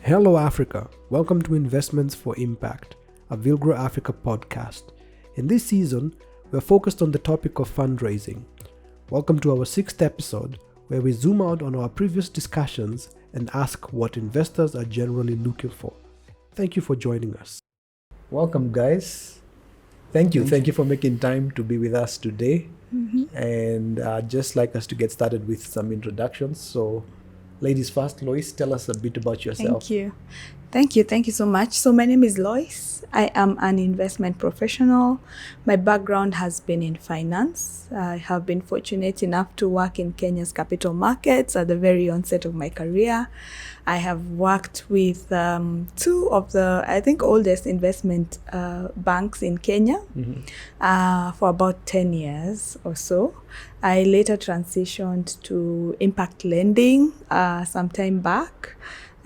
Hello Africa, welcome to Investments for Impact, a Villgro Africa podcast. In this season, we're focused on the topic of fundraising. Welcome to our 6th episode, where we zoom out on our previous discussions and ask what investors are generally looking for. Thank you for joining us. Welcome guys. Thank you for making time to be with us today. And I'd just like us to get started with some introductions. So ladies first, Loise, tell us a bit about yourself. Thank you so much. So my name is Loise. I am an investment professional. My background has been in finance. I have been fortunate enough to work in Kenya's capital markets at the very onset of my career. I have worked with two of the, I think, oldest investment banks in Kenya for about 10 years or so. I later transitioned to impact lending some time back.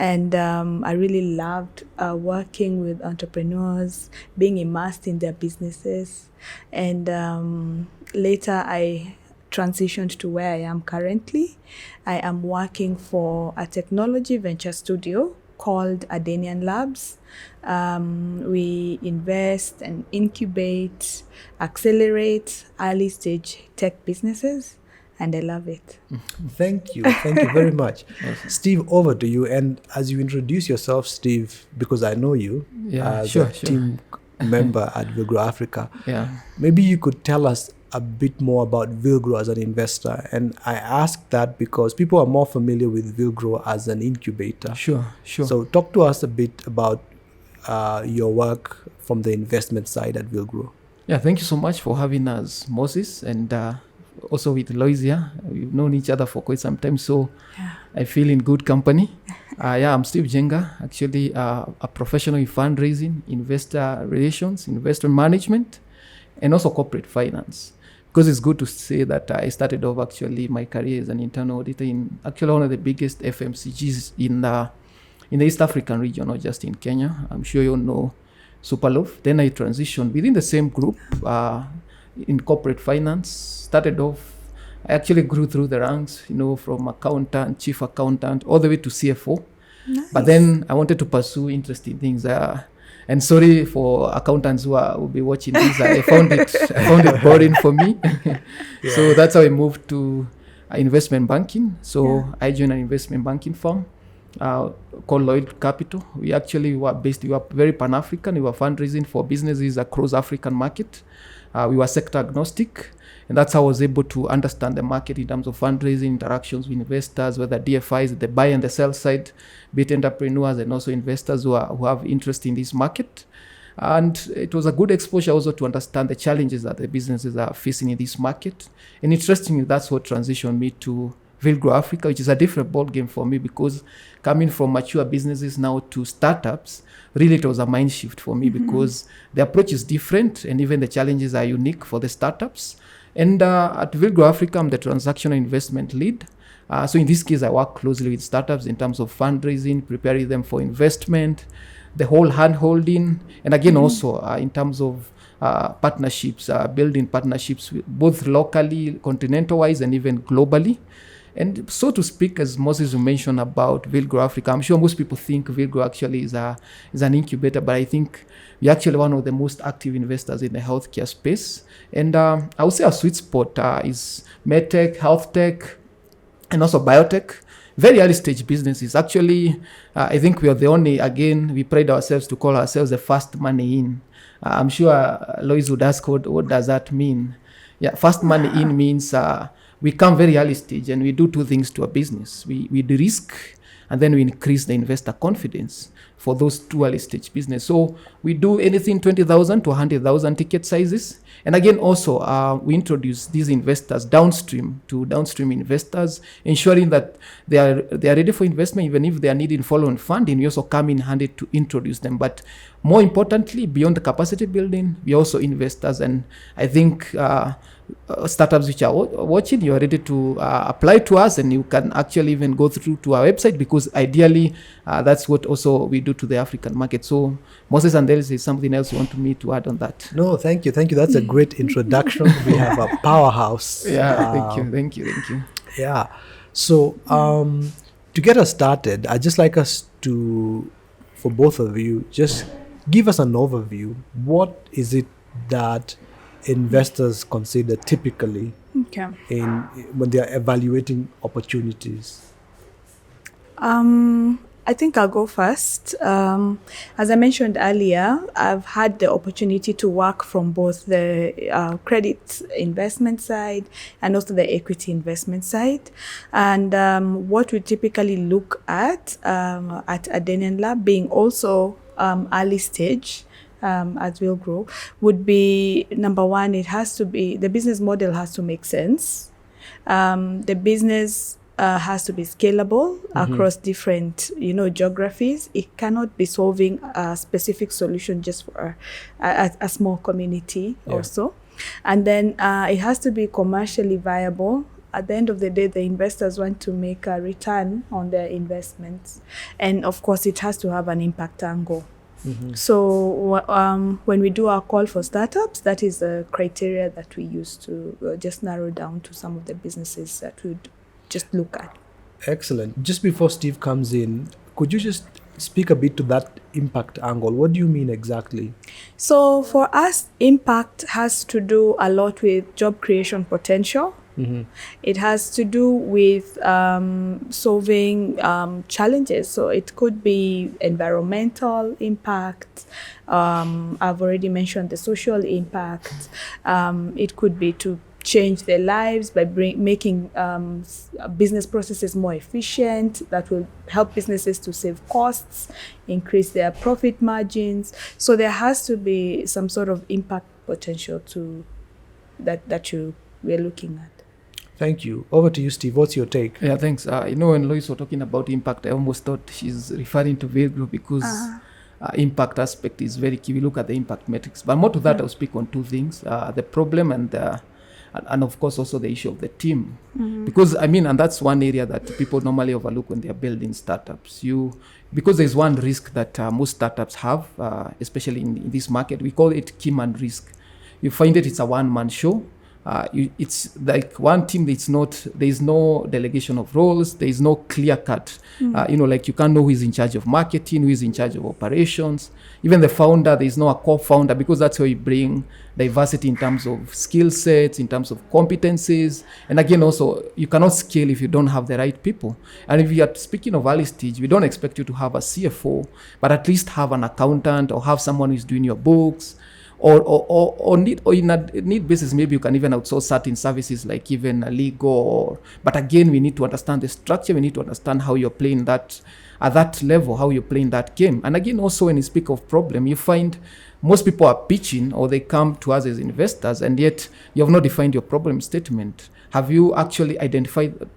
And I really loved working with entrepreneurs, being immersed in their businesses. And later I transitioned to where I am currently. I am working for a technology venture studio called Adanian Labs. We invest and incubate, accelerate early stage tech businesses. And I love it. Thank you very much. Steve, over to you. And as you introduce yourself, Steve, because I know you as a team member at Villgro Africa, maybe you could tell us a bit more about Villgro as an investor. And I ask that because people are more familiar with Villgro as an incubator. Sure. So talk to us a bit about your work from the investment side at Villgro. Yeah, thank you so much for having us, Moses, and also with Loise. We've known each other for quite some time, so I feel in good company. I'm Steve Njenga, actually a professional in fundraising, investor relations, investor management, and also corporate finance. Because it's good to say that I started off actually my career as an internal auditor in actually one of the biggest FMCGs in the East African region, not just in Kenya. I'm sure you all know Superloaf. Then I transitioned within the same group in corporate finance. Started off, I actually grew through the ranks, from accountant, chief accountant, all the way to CFO. Nice. But then I wanted to pursue interesting things. And sorry for accountants who will be watching this. I found it boring for me. So that's how I moved to investment banking. So I joined an investment banking firm called Loise Capital. We were very Pan-African. We were fundraising for businesses across African market. We were sector agnostic. And that's how I was able to understand the market in terms of fundraising, interactions with investors, whether DFIs, the buy and the sell side, be it entrepreneurs and also investors who have interest in this market. And it was a good exposure also to understand the challenges that the businesses are facing in this market. And interestingly, that's what transitioned me to Villgro Africa, which is a different ball game for me, because coming from mature businesses now to startups, really it was a mind shift for me because the approach is different and even the challenges are unique for the startups. And at Villgro Africa, I'm the transactional investment lead. So in this case, I work closely with startups in terms of fundraising, preparing them for investment, the whole hand-holding, and again also in terms of partnerships, building partnerships both locally, continental-wise, and even globally. And so to speak, as Moses mentioned about Villgro Africa, I'm sure most people think Villgro actually is an incubator, but I think we're actually one of the most active investors in the healthcare space. And I would say our sweet spot is medtech, health tech, and also biotech. Very early stage businesses. Actually, I think we are the only, again, we pride ourselves to call ourselves the fast money in. I'm sure Loise would ask, what does that mean? Yeah, fast money in means we come very early stage and we do two things to a business. We de-risk and then we increase the investor confidence for those two early stage business. So we do anything 20,000 to 100,000 ticket sizes. And again, also we introduce these investors downstream to downstream investors, ensuring that they are ready for investment. Even if they are needing follow-on funding, we also come in handy to introduce them. But more importantly, beyond the capacity building, we also investors. And I think startups which are watching, you are ready to apply to us, and you can actually even go through to our website, because ideally that's what also we do to the African market. So Moses, and there is something else you want me to add on that? No, thank you. That's a great introduction. We have a powerhouse. Yeah, thank you. Yeah. So to get us started, I'd just like us to, for both of you, just give us an overview. What is it that investors consider typically when they are evaluating opportunities? I think I'll go first. As I mentioned earlier, I've had the opportunity to work from both the credit investment side and also the equity investment side. And what we typically look at Adanian Lab, being also early stage, as Villgro, would be, number one, the business model has to make sense. The business has to be scalable across different, geographies. It cannot be solving a specific solution just for a small community or so. And then it has to be commercially viable. At the end of the day, the investors want to make a return on their investments. And of course, it has to have an impact angle. So when we do our call for startups, that is the criteria that we use to just narrow down to some of the businesses that we'd just look at. Excellent. Just before Steve comes in, could you just speak a bit to that impact angle? What do you mean exactly? So for us, impact has to do a lot with job creation potential. It has to do with solving challenges. So it could be environmental impact. I've already mentioned the social impact. It could be to change their lives by making business processes more efficient. That will help businesses to save costs, increase their profit margins. So there has to be some sort of impact potential to that we're looking at. Thank you. Over to you, Steve. What's your take? Yeah, thanks. When Loise was talking about impact, I almost thought she's referring to Villgro because impact aspect is very key. We look at the impact metrics. But more to that, I'll speak on two things, the problem and of course also the issue of the team. Because and that's one area that people normally overlook when they are building startups. Because there's one risk that most startups have, especially in this market, we call it key man risk. You find it's a one-man show. It's like one team. There's no delegation of roles. There's no clear cut. You can't know who is in charge of marketing, who is in charge of operations. Even the founder, there's no a co-founder, because that's where you bring diversity in terms of skill sets, in terms of competencies. And again, also, you cannot scale if you don't have the right people. And if you are speaking of early stage, we don't expect you to have a CFO, but at least have an accountant or have someone who's doing your books. Or in a need basis, maybe you can even outsource certain services like even a legal. But again, we need to understand the structure. We need to understand how you're playing that at that level, how you're playing that game. And again, also when you speak of problem, you find most people are pitching or they come to us as investors, and yet you have not defined your problem statement. Have you actually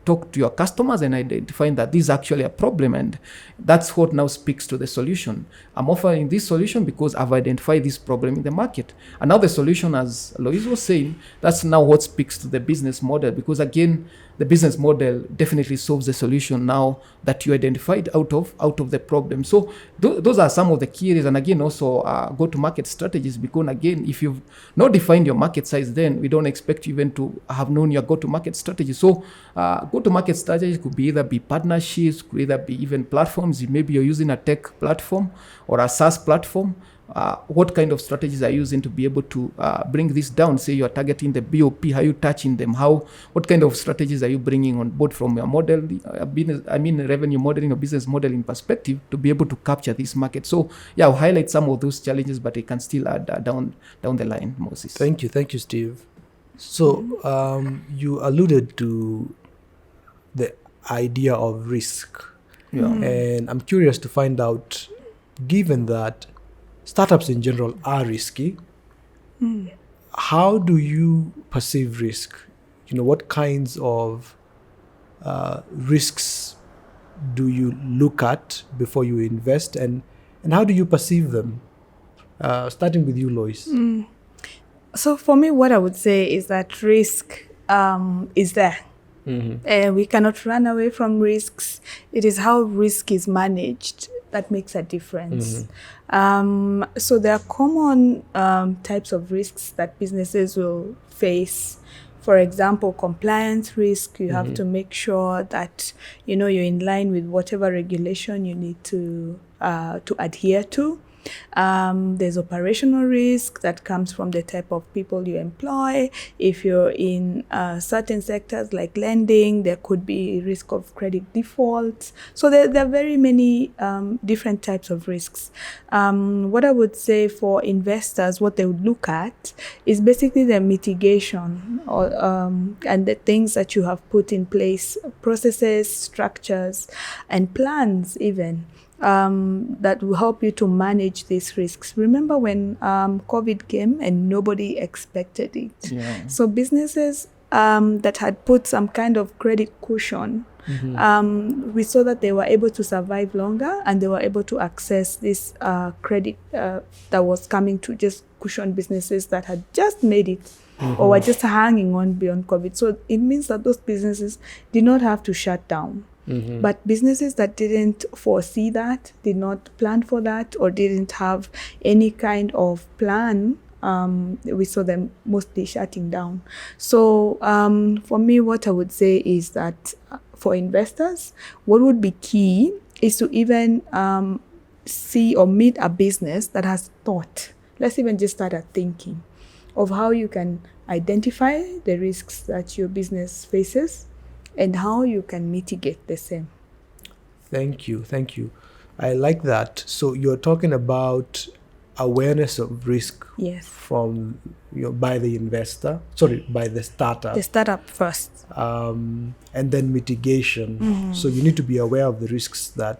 talked to your customers and identified that this is actually a problem? And that's what now speaks to the solution. I'm offering this solution because I've identified this problem in the market. And now the solution, as Loise was saying, that's now what speaks to the business model. Because again, the business model definitely solves the solution now that you identified out of the problem. So those are some of the key areas. And again, also go-to-market strategies. Because again, if you've not defined your market size, then we don't expect you even to have known your go-to-market strategy. So go-to-market strategies could either be partnerships, could either be even platforms. Maybe you're using a tech platform or a SaaS platform. What kind of strategies are you using to be able to bring this down? Say you're targeting the BOP, how are you touching them? What kind of strategies are you bringing on board from your model, revenue modeling or business modeling perspective to be able to capture this market? So I'll highlight some of those challenges, but I can still add down the line, Moses. Thank you, Steve. So you alluded to the idea of risk. And I'm curious to find out, given that startups in general are risky, how do you perceive risk? What kinds of risks do you look at before you invest, and how do you perceive them? Starting with you, Loise. So for me, what I would say is that risk is there. We cannot run away from risks. It is how risk is managed that makes a difference. So there are common types of risks that businesses will face. For example, compliance risk, you have to make sure that, you're in line with whatever regulation you need to adhere to. There's operational risk that comes from the type of people you employ. If you're in certain sectors like lending, there could be risk of credit default. So there are very many different types of risks. What I would say for investors, what they would look at is basically the mitigation and the things that you have put in place, processes, structures, and plans even. That will help you to manage these risks. Remember when COVID came and nobody expected it. Yeah. So businesses that had put some kind of credit cushion, we saw that they were able to survive longer, and they were able to access this credit that was coming to just cushion businesses that had just made it or were just hanging on beyond COVID. So it means that those businesses did not have to shut down. But businesses that didn't foresee that, did not plan for that, or didn't have any kind of plan, we saw them mostly shutting down. So for me, what I would say is that for investors, what would be key is to even see or meet a business that has thought. Let's even just start at thinking of how you can identify the risks that your business faces and how you can mitigate the same. Thank you. I like that. So you're talking about awareness of risk from by the startup. The startup first. And then mitigation. So you need to be aware of the risks that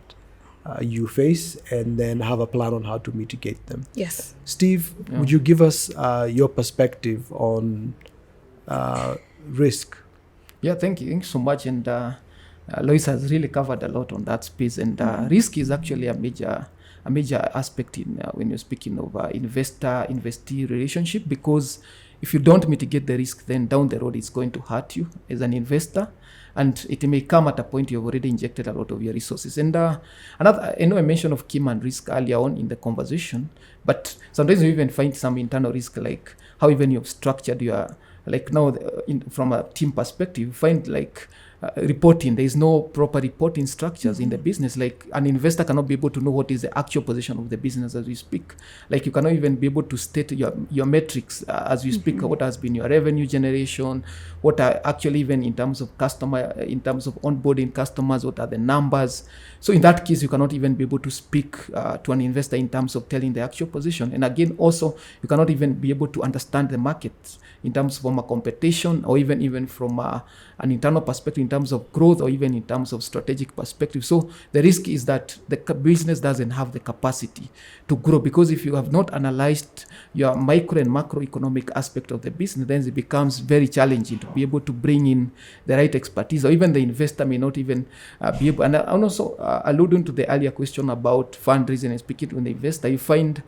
you face and then have a plan on how to mitigate them. Yes. Steve, would you give us your perspective on risk? Yeah, thank you so much. And Loise has really covered a lot on that space. And risk is actually a major aspect in when you're speaking of investor-investee relationship, because if you don't mitigate the risk, then down the road it's going to hurt you as an investor, and it may come at a point you've already injected a lot of your resources. And another, I know I mentioned of key man risk earlier on in the conversation, but sometimes you even find some internal risk, like how even you've structured your, like now from a team perspective, you find like reporting, there is no proper reporting structures in the business. Like an investor cannot be able to know what is the actual position of the business as we speak. Like you cannot even be able to state your metrics as we speak, what has been your revenue generation, what are actually even in terms of onboarding customers, what are the numbers. So in that case, you cannot even be able to speak to an investor in terms of telling the actual position. And again, also, you cannot even be able to understand the market in terms from a competition, or even from an internal perspective in terms of growth, or even in terms of strategic perspective. So the risk is that the business doesn't have the capacity to grow, because if you have not analyzed your micro and macroeconomic aspect of the business, then it becomes very challenging to be able to bring in the right expertise, or even the investor may not even be able. And also alluding to the earlier question about fundraising and speaking to the investor, you find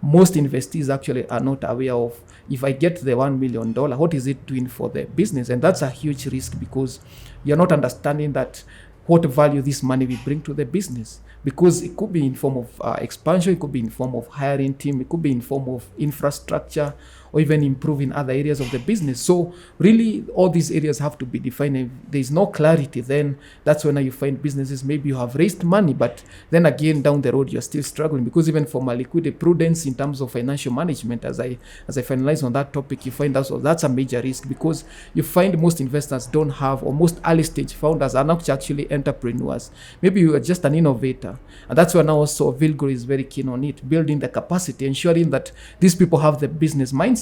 most investees actually are not aware of, if I get the $1 million, what is it doing for the business? And that's a huge risk, because you're not understanding that what value this money will bring to the business, because it could be in form of expansion, it could be in form of hiring team, it could be in form of infrastructure, or even improving other areas of the business. So really all these areas have to be defined. If there's no clarity, then that's when you find businesses, maybe you have raised money, but then again down the road you're still struggling, because even from a liquidity prudence in terms of financial management, as I finalize on that topic, you find that's a major risk, because you find most investors don't have, or most early stage founders are not actually entrepreneurs. Maybe you are just an innovator, and that's where now also Villgro is very keen on it, building the capacity, ensuring that these people have the business mindset.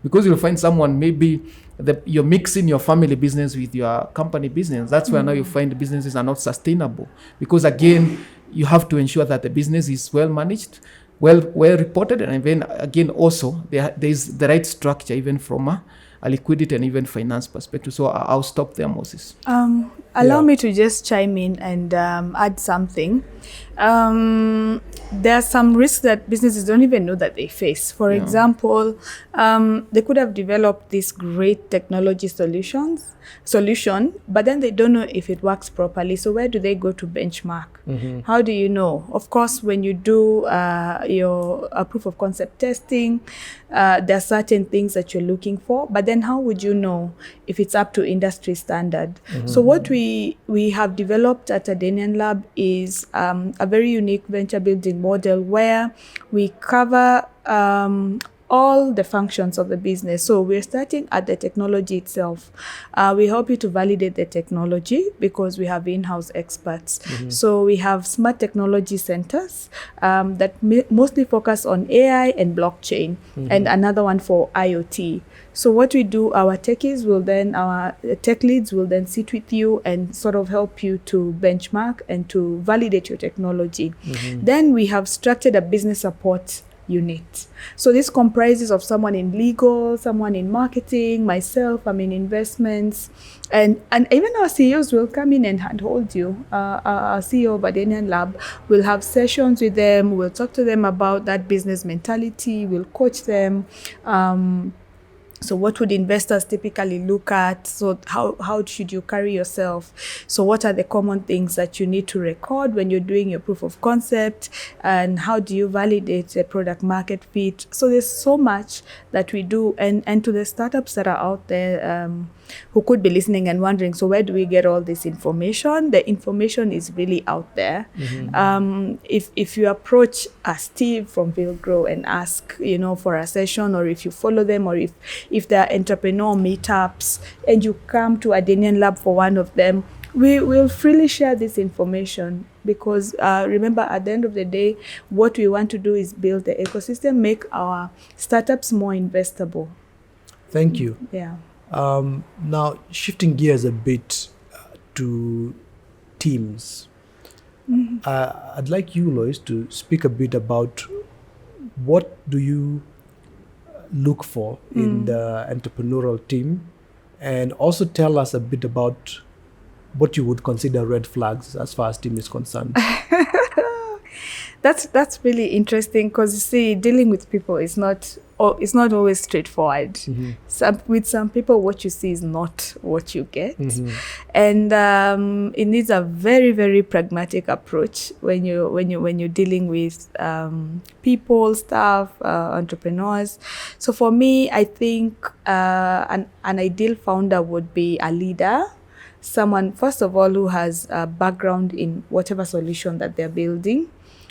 Because you'll find someone, maybe you're mixing your family business with your company business. That's where now you find businesses are not sustainable, because again you have to ensure that the business is well managed, well reported, and then again also there is the right structure, even from a liquidity and even finance perspective. So I'll stop there, Moses. Allow me to just chime in and add something. there are some risks that businesses don't even know that they face. For example, they could have developed this great technology solution, but then they don't know if it works properly. So where do they go to benchmark? How do you know? Of course, when you do your proof of concept testing, there are certain things that you're looking for, but then how would you know if it's up to industry standard? So what we have developed at Adanian Lab is a very unique venture building model where we cover all the functions of the business. So we're starting at the technology itself. We help you to validate the technology because we have in-house experts. So we have smart technology centers that mostly focus on AI and blockchain, and another one for IoT. So what we do, our tech leads will then sit with you and sort of help you to benchmark and to validate your technology. Then we have structured a business support unit. So this comprises of someone in legal, someone in marketing, myself, I'm in investments, and even our CEOs will come in and handhold you. Our CEO of Adanian Lab will have sessions with them, we'll talk to them about that business mentality, we'll coach them. So what would investors typically look at? So how should you carry yourself? So what are the common things that you need to record when you're doing your proof of concept? And how do you validate the product market fit? So there's so much that we do. And to the startups that are out there who could be listening and wondering, so where do we get all this information? The information is really out there. If you approach Steve from Villgro and ask, for a session, or if you follow them, or if there are entrepreneur meetups and you come to Adanian Lab for one of them, we will freely share this information because remember, at the end of the day, what we want to do is build the ecosystem, make our startups more investable. Thank you. Yeah. Now, shifting gears a bit to teams, I'd like you, Loise, to speak a bit about what do you look for in the entrepreneurial team, and also tell us a bit about what you would consider red flags as far as team is concerned. That's really interesting because you see, dealing with people is not always straightforward. With some people, what you see is not what you get, and it needs a very, very pragmatic approach when you're dealing with people, staff, entrepreneurs. So for me, I think an ideal founder would be a leader. Someone, first of all, who has a background in whatever solution that they're building.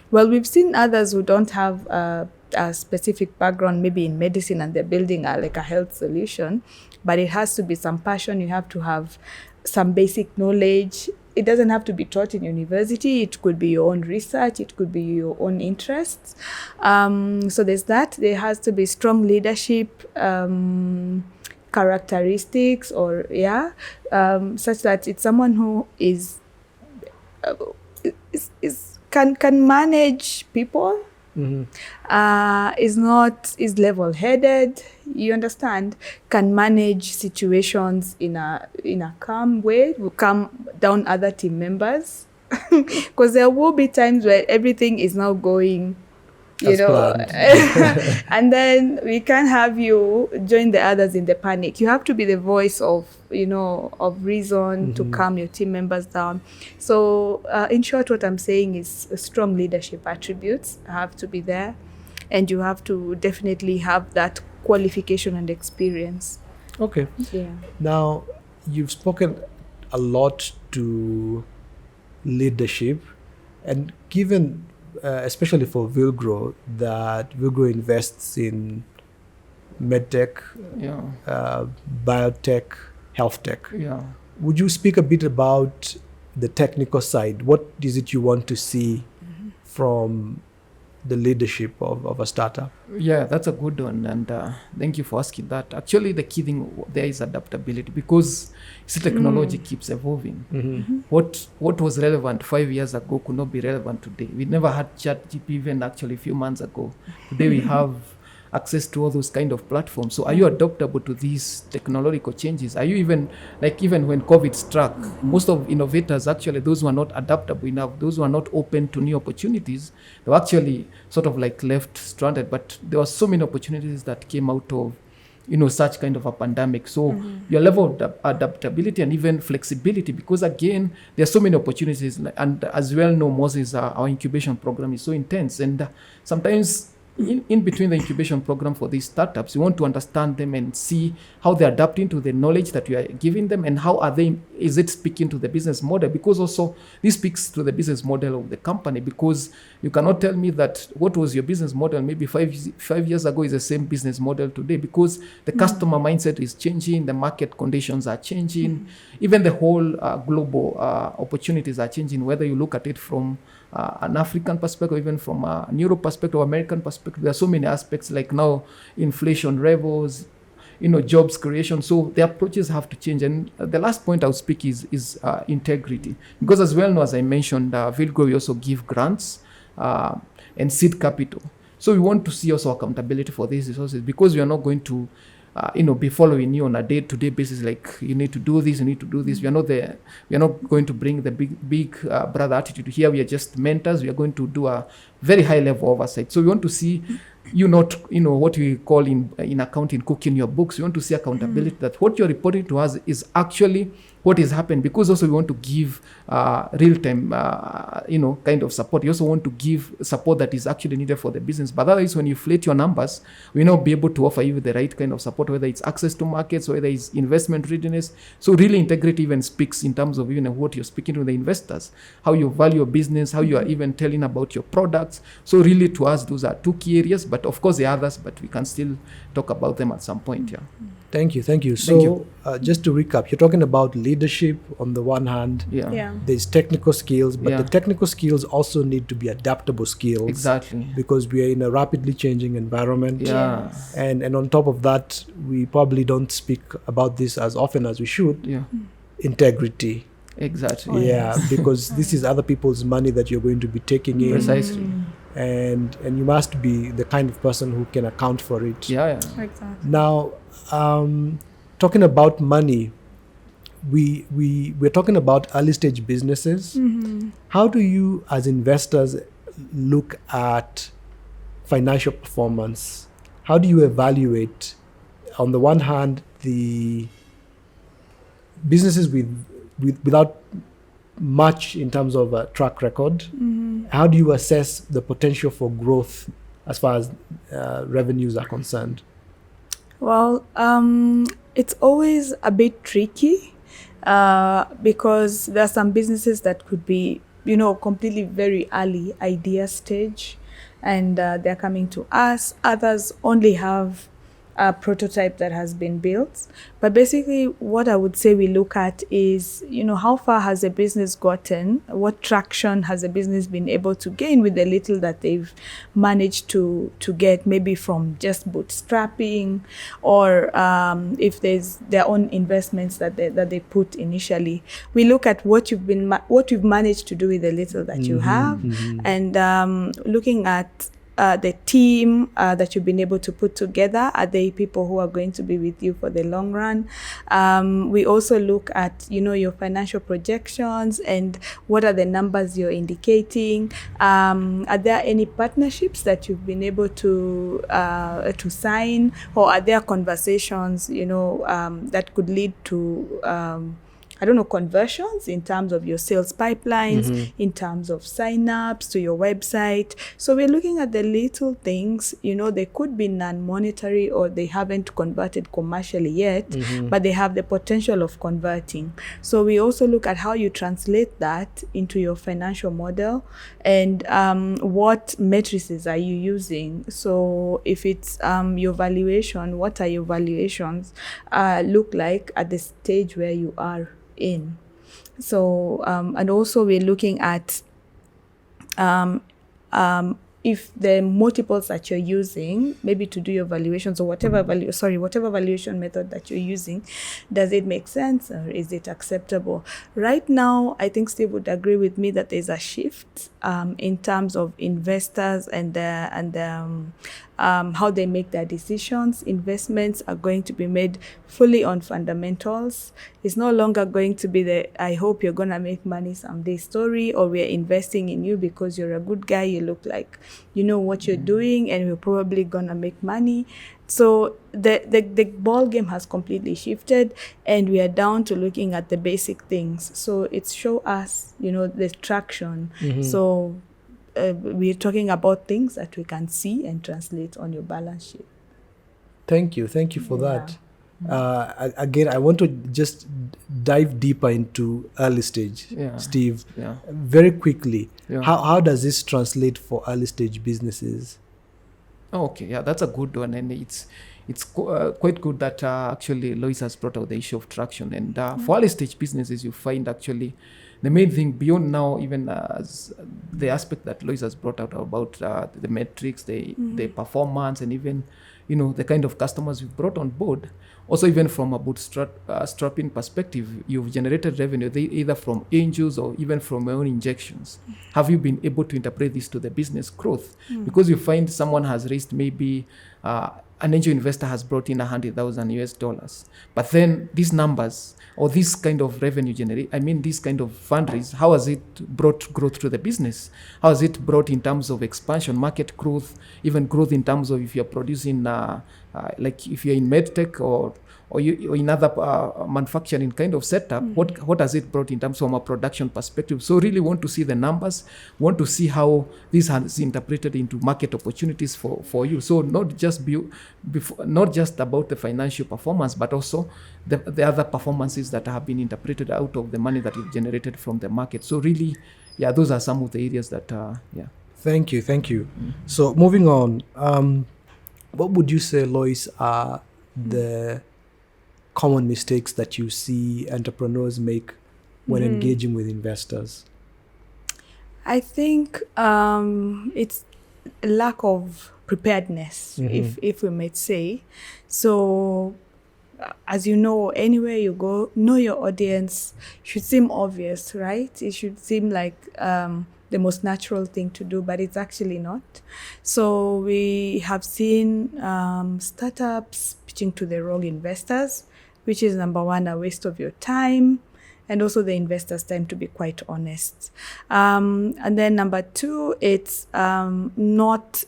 Well, we've seen others who don't have a specific background, maybe in medicine, and they're building like a health solution, but it has to be some passion. You have to have some basic knowledge. It doesn't have to be taught in university. It could be your own research. It could be your own interests. So there's that. There has to be strong leadership characteristics, such that it's someone who can manage people, is level-headed, you understand, can manage situations in a calm way, will calm down other team members, because there will be times where everything is now going and then we can't have you join the others in the panic. You have to be the voice of reason to calm your team members down. So in short, what I'm saying is strong leadership attributes have to be there, and you have to definitely have that qualification and experience. Okay. Yeah. Now, you've spoken a lot to leadership, and given especially for Villgro, that Villgro invests in medtech, biotech, health tech. Yeah. Would you speak a bit about the technical side? What is it you want to see from the leadership of a startup? Yeah, that's a good one, and thank you for asking that. Actually, the key thing there is adaptability, because technology keeps evolving. What was relevant 5 years ago could not be relevant today. We never had ChatGPT even actually a few months ago. Today we have access to all those kind of platforms. So are you adaptable to these technological changes? Are you even when COVID struck, most of innovators, actually those who are not adaptable enough, those who are not open to new opportunities, they were actually sort of like left stranded. But there were so many opportunities that came out of such kind of a pandemic. So your level of adaptability and even flexibility, because again, there are so many opportunities. And as well know, Moses, our incubation program is so intense. And sometimes in between the incubation program for these startups, you want to understand them and see how they're adapting to the knowledge that you are giving them, and how is it speaking to the business model, because also this speaks to the business model of the company, because you cannot tell me that what was your business model maybe 5 years ago is the same business model today, because the customer mindset is changing, the market conditions are changing, even the whole global opportunities are changing, whether you look at it from an African perspective, even from a Euro perspective, American perspective. There are so many aspects, like now inflation levels, jobs creation. So the approaches have to change. And the last point I'll speak is integrity, because as well now, as I mentioned, Villgro, we also give grants and seed capital. So we want to see also accountability for these resources, because we are not going to be following you on a day-to-day basis, like you need to do this, you need to do this. We are not there. We are not going to bring the big brother attitude here. We are just mentors. We are going to do a very high level oversight. So we want to see you not, what we call in accounting, cooking your books. We want to see accountability, that what you're reporting to us is actually what is happening, because also we want to give real-time, kind of support. You also want to give support that is actually needed for the business. But otherwise, when you inflate your numbers, we will not be able to offer you the right kind of support, whether it's access to markets, whether it's investment readiness. So really, integrity even speaks in terms of even what you're speaking to the investors, how you value your business, how you are even telling about your products. So really, to us, those are two key areas. But of course, there are others, but we can still talk about them at some point. Yeah. Thank you. So just to recap, you're talking about leadership on the one hand. Yeah. There's technical skills, but the technical skills also need to be adaptable skills. Exactly. Because we are in a rapidly changing environment. Yeah. Yes. And on top of that, we probably don't speak about this as often as we should. Yeah. Integrity. Exactly. Yeah, because this is other people's money that you're going to be taking in. Precisely. And you must be the kind of person who can account for it. Yeah. Exactly. Now, talking about money, we're talking about early stage businesses. How do you, as investors, look at financial performance? How do you evaluate, on the one hand, the businesses without much in terms of a track record? How do you assess the potential for growth as far as revenues are concerned? Well, it's always a bit tricky because there are some businesses that could be, completely very early idea stage, and they're coming to us. Others only have a prototype that has been built. But basically, what I would say we look at is, how far has a business gotten? What traction has a business been able to gain with the little that they've managed to get, maybe from just bootstrapping, or if there's their own investments that they put initially. We look at what you've managed to do with the little that you have, and looking at the team that you've been able to put together. Are they people who are going to be with you for the long run? We also look at, your financial projections and what are the numbers you're indicating. Are there any partnerships that you've been able to sign, or are there conversations, that could lead to conversions in terms of your sales pipelines, in terms of sign-ups to your website. So we're looking at the little things, they could be non-monetary, or they haven't converted commercially yet, but they have the potential of converting. So we also look at how you translate that into your financial model, and what matrices are you using. So if it's your valuation, what are your valuations look like at the stage where you are in. So and also we're looking at if the multiples that you're using, maybe to do your valuations, or whatever valuation method that you're using, does it make sense, or is it acceptable? Right now, I think Steve would agree with me that there's a shift in terms of investors and the how they make their decisions. Investments are going to be made fully on fundamentals. It's no longer going to be I hope you're going to make money someday story, or we're investing in you because you're a good guy, you look like you know what you're doing, and we're probably going to make money. So the ball game has completely shifted, and we are down to looking at the basic things. So it's show us, the traction. So we're talking about things that we can see and translate on your balance sheet. Thank you for that. Again, I want to just dive deeper into early stage, Steve. Very quickly. How does this translate for early stage businesses? Okay, that's a good one, and it's quite good that actually Loise has brought out the issue of traction. And for early stage businesses, you find actually the main thing beyond now, even as the aspect that Loise has brought out about the metrics, the performance, and even the kind of customers you've brought on board. Also, even from a bootstrapping perspective, you've generated revenue either from angels or even from your own injections. Have you been able to interpret this to the business growth? Because you find someone has raised maybe an angel investor has brought in $100,000, but then these numbers or this kind of revenue this kind of fundraise, how has it brought growth to the business? How has it brought in terms of expansion, market growth, even growth in terms of if you're producing, like if you're in medtech or in other manufacturing kind of setup, what has it brought in terms from a production perspective? So really want to see the numbers, want to see how this has interpreted into market opportunities for you. So not just about the financial performance, but also the other performances that have been interpreted out of the money that you've generated from the market. So really, those are some of the areas that, Thank you. So moving on, what would you say, Loise, are the common mistakes that you see entrepreneurs make when engaging with investors? I think it's a lack of preparedness, if we might say. So, as you know, anywhere you go, know your audience should seem obvious, right? It should seem like the most natural thing to do, but it's actually not. So we have seen startups pitching to the wrong investors, which is number one, a waste of your time, and also the investor's time, to be quite honest. And then number two, it's not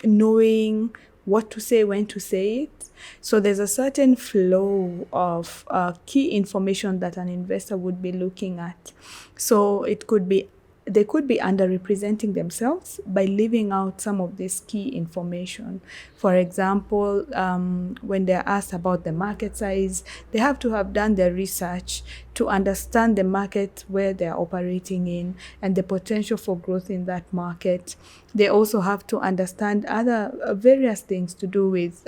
knowing what to say, when to say it. So there's a certain flow of key information that an investor would be looking at. So they could be underrepresenting themselves by leaving out some of this key information. For example, when they're asked about the market size, they have to have done their research to understand the market where they're operating in and the potential for growth in that market. They also have to understand other various things to do with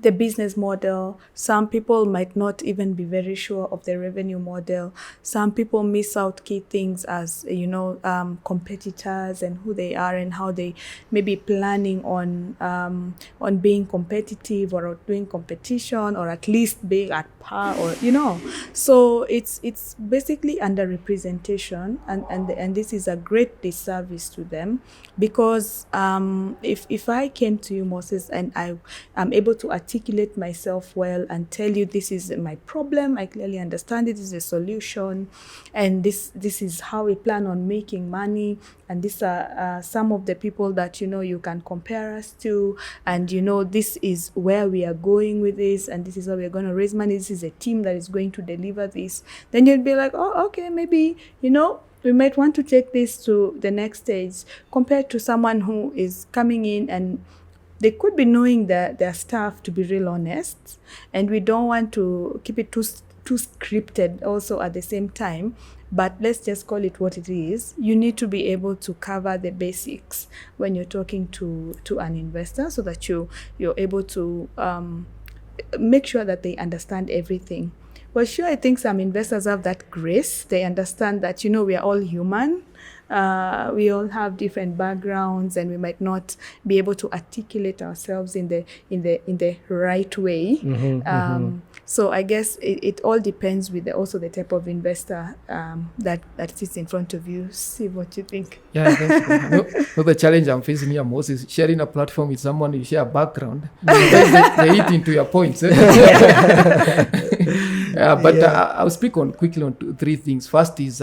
the business model. Some people might not even be very sure of the revenue model. Some people miss out key things as, competitors and who they are and how they may be planning on being competitive or doing competition, or at least being at par, or So it's basically underrepresentation, and this is a great disservice to them, because if I came to you, Moses, and I am able to articulate myself well and tell you this is my problem, I clearly understand it, this is a solution, and this is how we plan on making money, and these are some of the people that you can compare us to, and this is where we are going with this, and this is how we're going to raise money, this is a team that is going to deliver this, then you'd be like, oh, okay, maybe we might want to take this to the next stage, compared to someone who is coming in and they could be knowing their stuff, to be real honest, and we don't want to keep it too scripted also at the same time, but let's just call it what it is. You need to be able to cover the basics when you're talking to an investor, so that you're able to make sure that they understand everything. Well, sure, I think some investors have that grace. They understand that, we are all human. We all have different backgrounds, and we might not be able to articulate ourselves in the right way. So I guess it all depends with also the type of investor that sits in front of you. See what you think. Yeah, that's no, the challenge I'm facing here most is sharing a platform with someone you share a background. They eat into your points. I'll speak quickly on three things. First is,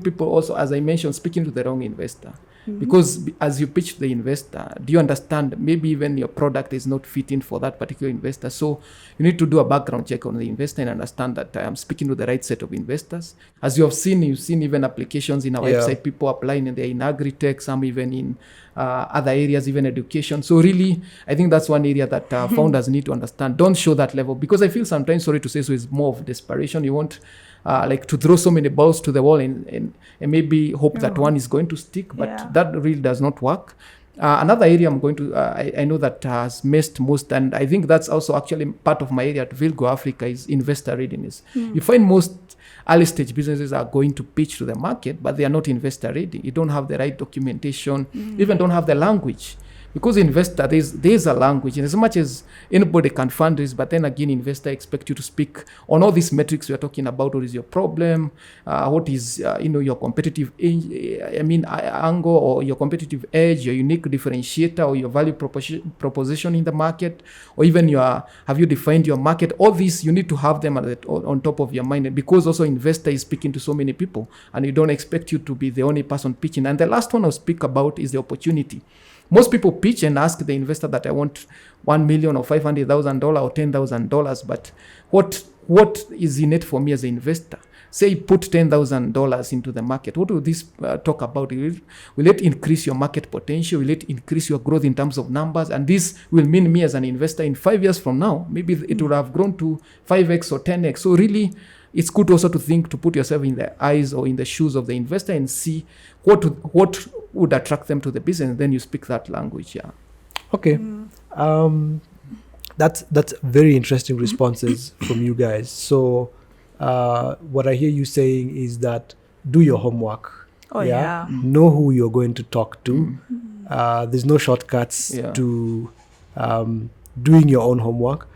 people also, as I mentioned, speaking to the wrong investor. Because as you pitch to the investor, do you understand maybe even your product is not fitting for that particular investor? So you need to do a background check on the investor and understand that I'm speaking to the right set of investors. As you've seen even applications in our website, people applying, and they're in agri-tech, some even in other areas, even education. So really, I think that's one area that founders need to understand. Don't show that level, because I feel sometimes, sorry to say so, it's more of desperation. You want to throw so many balls to the wall and maybe hope that one is going to stick, but that really does not work. Another area I'm going to, I know that has missed most, and I think that's also actually part of my area at Villgro Africa, is investor readiness. You find most early stage businesses are going to pitch to the market, but they are not investor ready. You don't have the right documentation, even don't have the language. Because investor, there's a language, and as much as anybody can fundraise, but then again, investor expect you to speak on all these metrics we are talking about. What is your problem? What is your competitive angle, or your competitive edge, your unique differentiator, or your value proposition in the market, or even have you defined your market? All these you need to have them on top of your mind, because also investor is speaking to so many people, and you don't expect you to be the only person pitching. And the last one I'll speak about is the opportunity. Most people pitch and ask the investor that I want $1 million or $500,000 or $10,000, but what is in it for me as an investor? Say put $10,000 into the market. What will this talk about? Will it increase your market potential? Will it increase your growth in terms of numbers? And this will mean me as an investor in 5 years from now, maybe it will have grown to 5x or 10x. So really, it's good also to put yourself in the eyes or in the shoes of the investor and see what would attract them to the business. And then you speak that language. Yeah. Okay. That's very interesting responses from you guys. So what I hear you saying is that do your homework. Know who you're going to talk to. There's no shortcuts to doing your own homework.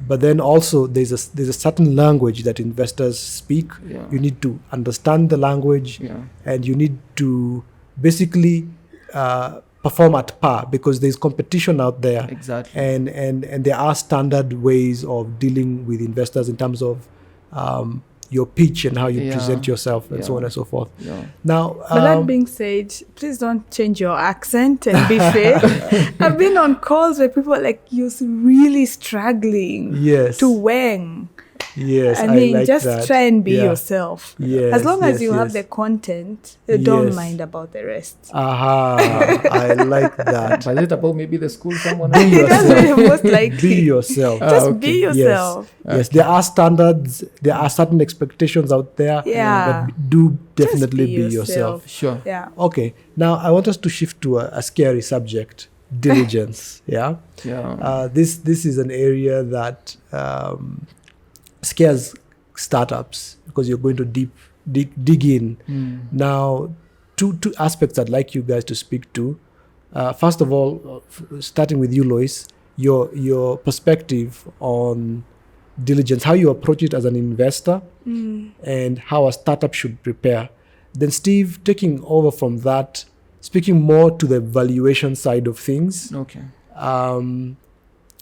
But then also there's a certain language that investors speak. You need to understand the language, and you need to basically perform at par, because there's competition out there. Exactly. And there are standard ways of dealing with investors in terms of your pitch and how you present yourself and so on and so forth. Now, but that being said, please don't change your accent and be fair. I've been on calls where people are like, you're really struggling to wang. Yes, I mean, like just that. try and be yourself. Yes, as long as you have the content, don't mind about the rest. I like that. But is it about maybe the school someone? Be yourself. Most likely. Be yourself. Just be yourself. Yes, there are standards. There are certain expectations out there. Yeah. But do definitely be yourself. Sure. Yeah. Okay. Now I want us to shift to a scary subject: diligence. This is an area that scares startups, because you're going to dig in. Now, two aspects I'd like you guys to speak to. First of all, starting with you, Loise, your perspective on diligence, how you approach it as an investor, and how a startup should prepare. Then Steve, taking over from that, speaking more to the valuation side of things. Okay.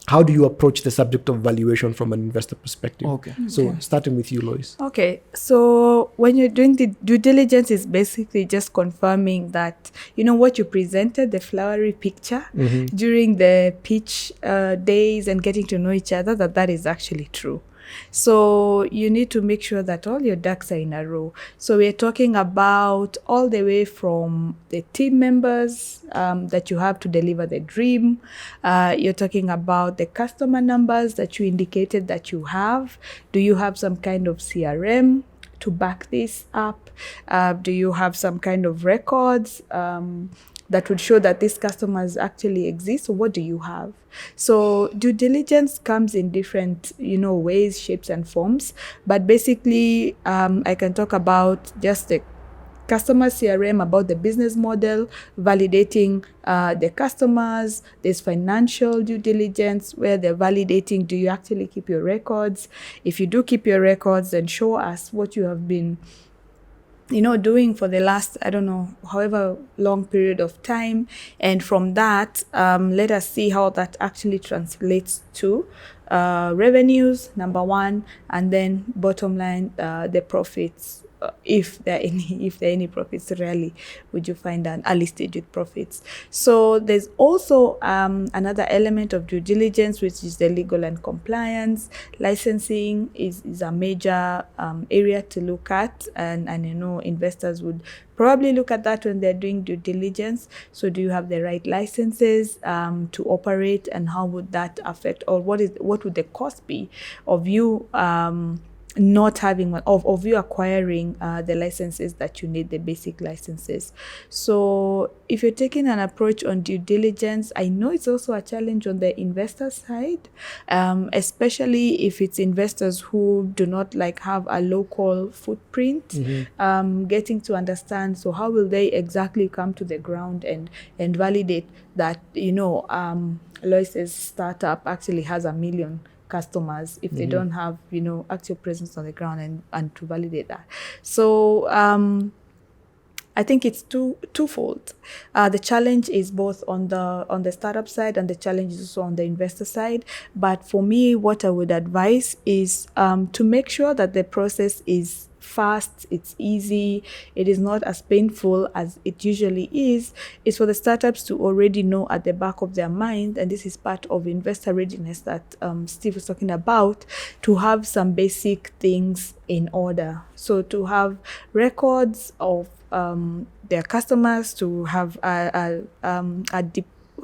How do you approach the subject of valuation from an investor perspective? Okay. So starting with you, Loise. Okay. So when you're doing the due diligence, is basically just confirming that, what you presented, the flowery picture during the pitch days and getting to know each other, that is actually true. So you need to make sure that all your ducks are in a row. So we're talking about all the way from the team members that you have to deliver the dream. You're talking about the customer numbers that you indicated that you have. Do you have some kind of CRM to back this up? Do you have some kind of records that would show that these customers actually exist? So what do you have? So due diligence comes in different, ways, shapes, and forms. But basically, I can talk about just the customer CRM about the business model, validating the customers. There's financial due diligence where they're validating, do you actually keep your records? If you do keep your records, then show us what you have been doing for the last, I don't know, however long period of time. And from that, let us see how that actually translates to revenues, number one, and then bottom line, the profits. If there are any profits, rarely would you find an early stage with profits. So there's also another element of due diligence, which is the legal and compliance. Licensing is a major area to look at, and investors would probably look at that when they're doing due diligence. So do you have the right licenses to operate, and how would that affect, or what would the cost be of you not having one, of you acquiring the licenses that you need, the basic licenses. So if you're taking an approach on due diligence, I know it's also a challenge on the investor side, especially if it's investors who do not have a local footprint, getting to understand, so how will they exactly come to the ground and validate that, Loise's startup actually has 1 million customers if they don't have actual presence on the ground, and to validate that. So I think it's twofold. The challenge is both on the startup side, and the challenge is also on the investor side. But for me, what I would advise is to make sure that the process is fast, it's easy, it is not as painful as it usually is. It's for the startups to already know at the back of their mind, and this is part of investor readiness that Steve was talking about, to have some basic things in order. So to have records of their customers, to have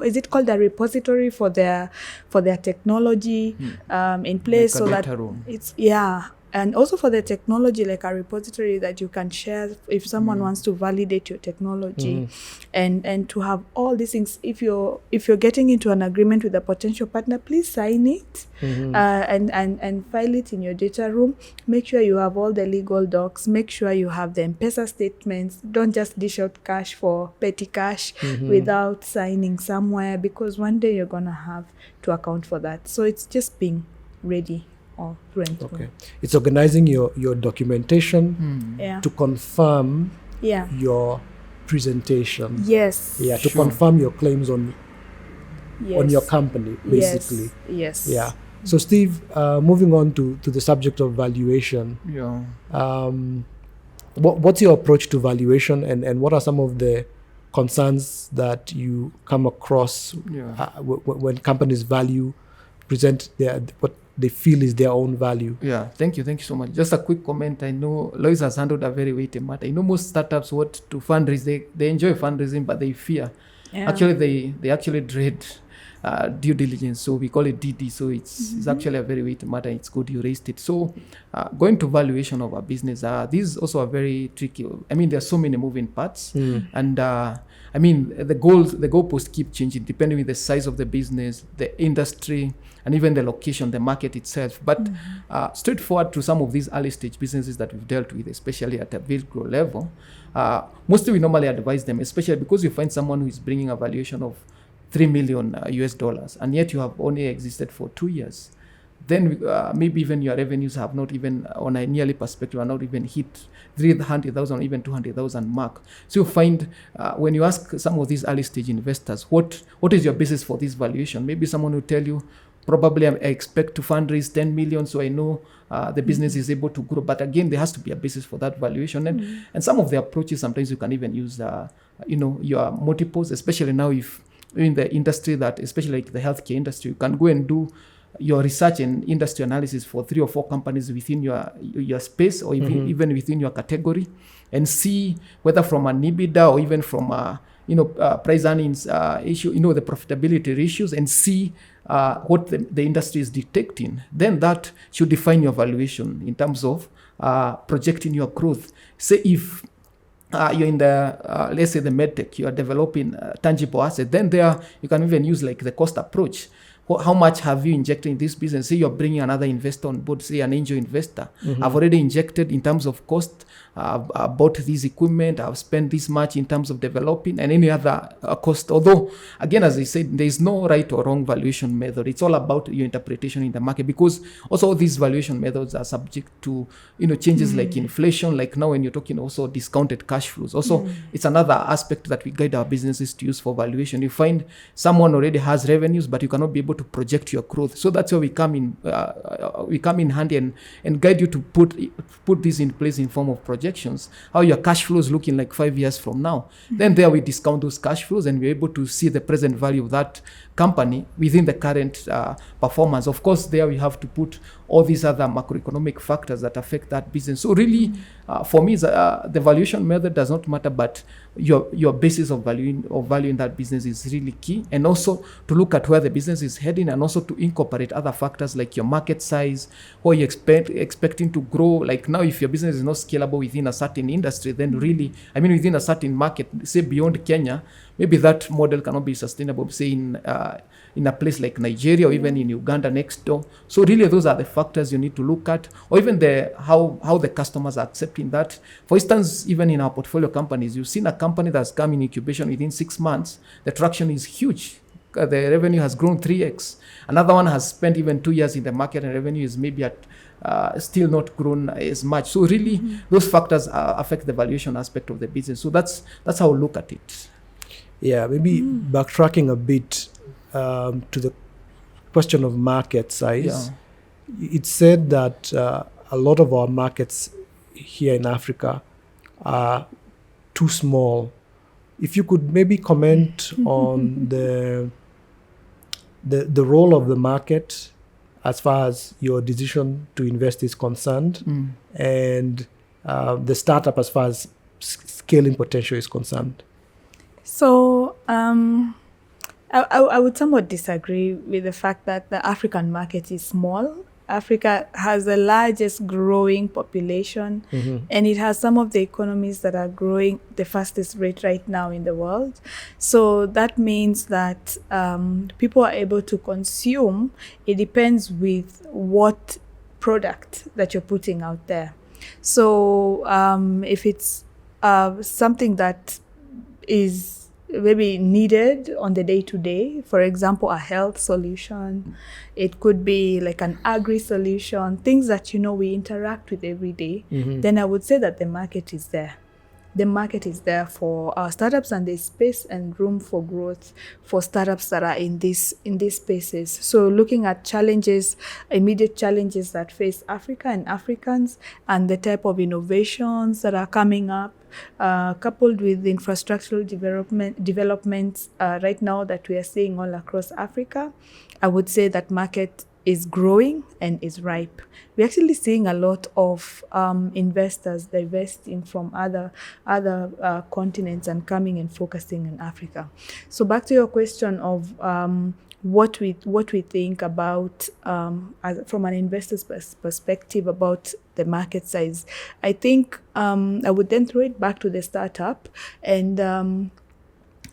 is it called a repository for their technology in place, so that it's and also for the technology, like a repository that you can share if someone wants to validate your technology, and to have all these things. If you're getting into an agreement with a potential partner, please sign it and file it in your data room. Make sure you have all the legal docs. Make sure you have the M-Pesa statements. Don't just dish out cash for petty cash without signing somewhere, because one day you're gonna have to account for that. So it's just being ready. Okay, it's organizing your documentation to confirm your presentation. Yes. Yeah, to confirm your claims on your company, basically. Yes. Yeah. So Steve, moving on to the subject of valuation. Yeah. What's your approach to valuation, and what are some of the concerns that you come across when companies present what they feel is their own value? Yeah, thank you so much. Just a quick comment. I know Loise has handled a very weighty matter. Most startups want to fundraise. They enjoy fundraising, but they fear. Yeah. Actually, they actually dread due diligence. So we call it DD. So it's actually a very weighty matter. It's good you raised it. So going to valuation of a business, these also are very tricky. There are so many moving parts, and the goalposts keep changing depending on the size of the business, the industry, and even the location, the market itself. But straightforward to some of these early stage businesses that we've dealt with, especially at a Villgro level, mostly we normally advise them, especially because you find someone who is bringing a valuation of $3 million US, and yet you have only existed for 2 years. Then maybe even your revenues have not even, on a yearly perspective, are not even hit 300,000 or even 200,000 mark. So you find when you ask some of these early stage investors, what is your basis for this valuation? Maybe someone will tell you, probably I expect to fundraise 10 million, so I know the business is able to grow. But again, there has to be a basis for that valuation. And some of the approaches, sometimes you can even use, your multiples, especially now if in the industry that, especially like the healthcare industry, you can go and do your research and industry analysis for 3 or 4 companies within your space, or even within your category, and see whether from an EBITDA or even from a price earnings issue, the profitability ratios, and see what the industry is detecting. Then that should define your valuation in terms of projecting your growth. Say if you're in the, let's say the medtech, you are developing tangible assets, then there you can even use like the cost approach. how much have you injected in this business? Say you're bringing another investor on board, say an angel investor. I've already injected in terms of cost. I bought this equipment. I've spent this much in terms of developing and any other cost. Although, again, as I said, there is no right or wrong valuation method. It's all about your interpretation in the market, because also all these valuation methods are subject to changes like inflation. Like now, when you're talking also discounted cash flows. Also, it's another aspect that we guide our businesses to use for valuation. You find someone already has revenues, but you cannot be able to project your growth. So that's where we come in handy and guide you to put this in place in form of projections, how your cash flow is looking like 5 years from now. Then there we discount those cash flows and we're able to see the present value of that company within the current performance. Of course, there we have to put all these other macroeconomic factors that affect that business. So really, for me, the valuation method does not matter, but your basis of valuing that business is really key. And also to look at where the business is heading, and also to incorporate other factors like your market size, or you expecting to grow. Like now, if your business is not scalable within a certain industry, then really, within a certain market, say beyond Kenya, maybe that model cannot be sustainable, say in a place like Nigeria or even in Uganda next door. So really, those are the factors you need to look at, or even how the customers are accepting that. For instance, even in our portfolio companies, you've seen a company that's come in incubation within 6 months. The traction is huge. The revenue has grown 3x. Another one has spent even 2 years in the market and revenue is maybe at still not grown as much. So really, those factors affect the valuation aspect of the business. So that's how we look at it. Yeah, maybe backtracking a bit to the question of market size. Yeah. It's said that a lot of our markets here in Africa are too small. If you could maybe comment on the role of the market as far as your decision to invest is concerned, and the startup as far as scaling potential is concerned. So I would somewhat disagree with the fact that the African market is small. Africa has the largest growing population, and it has some of the economies that are growing the fastest rate right now in the world. So that means that people are able to consume. It depends with what product that you're putting out there. So if it's something that is maybe needed on the day-to-day, for example, a health solution, it could be like an agri solution, things that we interact with every day, then I would say that the market is there. The market is there for our startups, and there's space and room for growth for startups that are in these spaces. So looking at challenges, immediate challenges that face Africa and Africans, and the type of innovations that are coming up, coupled with the infrastructural developments right now that we are seeing all across Africa, I would say that market is growing and is ripe. We're actually seeing a lot of investors divesting from other continents and coming and focusing in Africa. So back to your question of what we think about from an investor's perspective about the market size. I think I would then throw it back to the startup and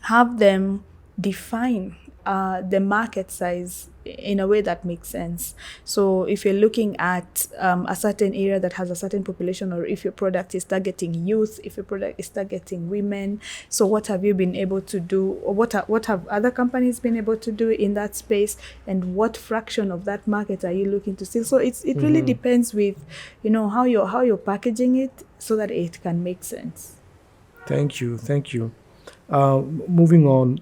have them define the market size in a way that makes sense. So if you're looking at a certain area that has a certain population, or if your product is targeting youth, if your product is targeting women, so what have you been able to do, or what have other companies been able to do in that space, and what fraction of that market are you looking to see? So it really depends with how you're packaging it so that it can make sense. Thank you. Moving on,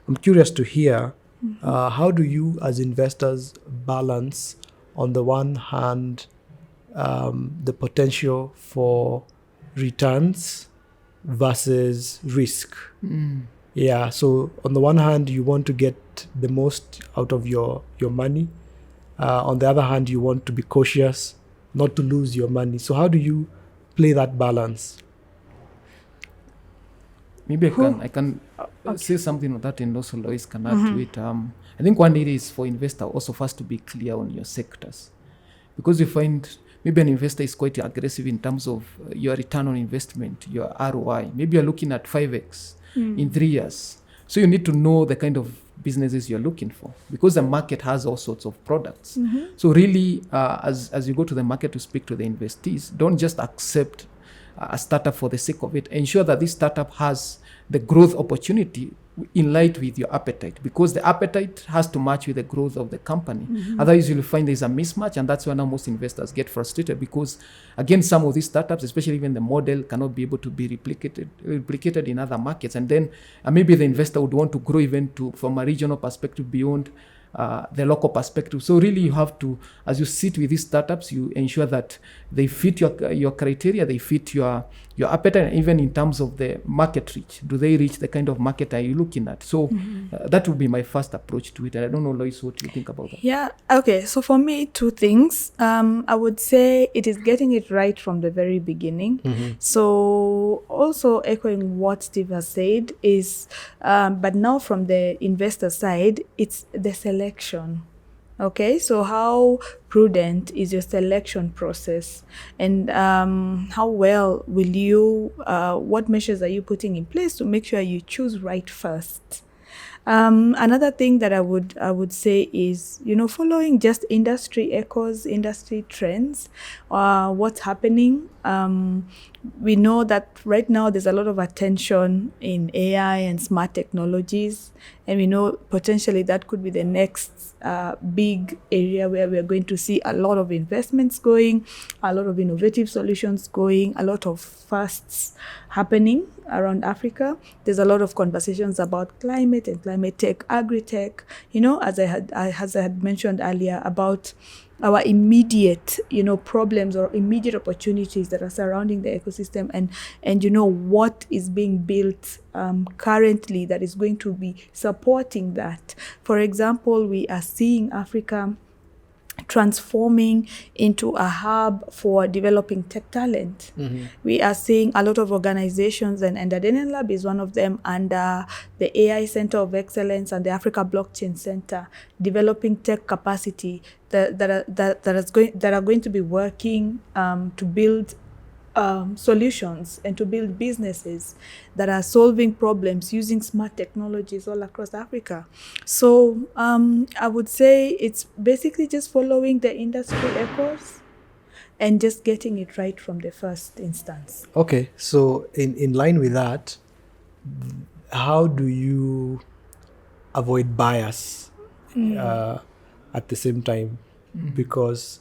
I'm curious to hear, how do you as investors balance, on the one hand, the potential for returns versus risk? Yeah, so on the one hand, you want to get the most out of your money. On the other hand, you want to be cautious not to lose your money. So how do you play that balance? Maybe I can say something on that, and also Loise can add to it. I think one area is for investor also first to be clear on your sectors, because you find maybe an investor is quite aggressive in terms of your return on investment, your ROI. Maybe you're looking at 5x in 3 years. So you need to know the kind of businesses you're looking for, because the market has all sorts of products. So really, as you go to the market to speak to the investees, don't just accept a startup for the sake of it. Ensure that this startup has the growth opportunity in line with your appetite, because the appetite has to match with the growth of the company. Otherwise, you'll find there's a mismatch, and that's when most investors get frustrated, because again, some of these startups, especially when the model cannot be able to be replicated in other markets, and then maybe the investor would want to grow even from a regional perspective beyond the local perspective. So really, you have to, as you sit with these startups, you ensure that they fit your criteria, they fit your appetite, and even in terms of the market reach. Do they reach the kind of market are you looking at? So that would be my first approach to it. And I don't know, Loise, what you think about that? Yeah, okay. So for me, two things. I would say it is getting it right from the very beginning. So also echoing what Steve has said is, but now from the investor side, it's the selection. Okay, so how prudent is your selection process, and how well will you, what measures are you putting in place to make sure you choose right first? Another thing that I would say is, following just industry echoes, industry trends, what's happening. We know that right now there's a lot of attention in AI and smart technologies, and we know potentially that could be the next big area where we're going to see a lot of investments going, a lot of innovative solutions going, a lot of firsts happening around Africa. There's a lot of conversations about climate and climate tech, agri-tech, as I had mentioned earlier, about our immediate, problems or immediate opportunities that are surrounding the ecosystem, and what is being built currently that is going to be supporting that. For example, we are seeing Africa transforming into a hub for developing tech talent. We are seeing a lot of organizations, and Adanian Lab is one of them, under the AI Center of Excellence and the Africa Blockchain Center, developing tech capacity that are going to be working to build solutions and to build businesses that are solving problems using smart technologies all across Africa. So I would say it's basically just following the industry echoes and just getting it right from the first instance. Okay, so in line with that, how do you avoid bias at the same time? Because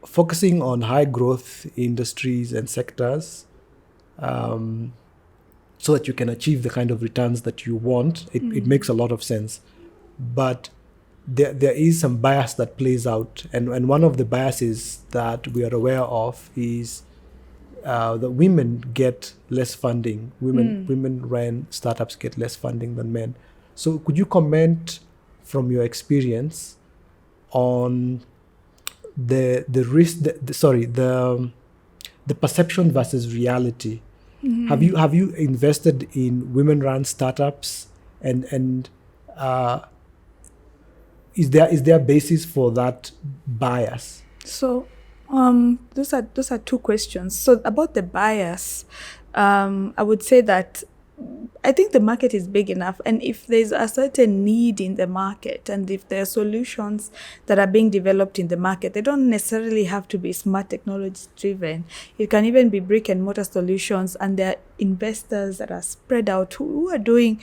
focusing on high growth industries and sectors so that you can achieve the kind of returns that you want, it makes a lot of sense. But there is some bias that plays out. And one of the biases that we are aware of is that women get less funding. Women-run startups get less funding than men. So could you comment from your experience on the risk, the perception versus reality? Have you invested in women-run startups, and is there a basis for that bias? So those are two questions. So about the bias, I would say that I think the market is big enough, and if there's a certain need in the market, and if there are solutions that are being developed in the market, they don't necessarily have to be smart technology driven. It can even be brick and mortar solutions, and there are investors that are spread out who are doing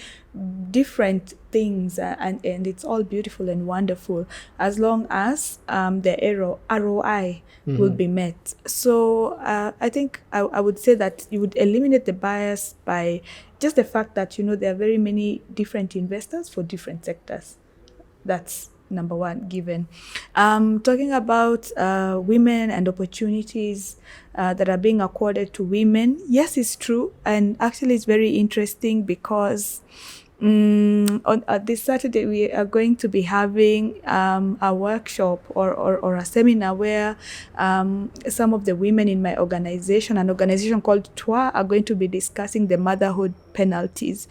different things, and it's all beautiful and wonderful as long as the ROI will be met. So I think I would say that you would eliminate the bias by just the fact that there are very many different investors for different sectors. That's number one, given. Talking about women and opportunities that are being accorded to women, yes, it's true, and actually it's very interesting because on this Saturday we are going to be having a workshop or a seminar where some of the women in my organization, an organization called TWA, are going to be discussing the motherhood penalties.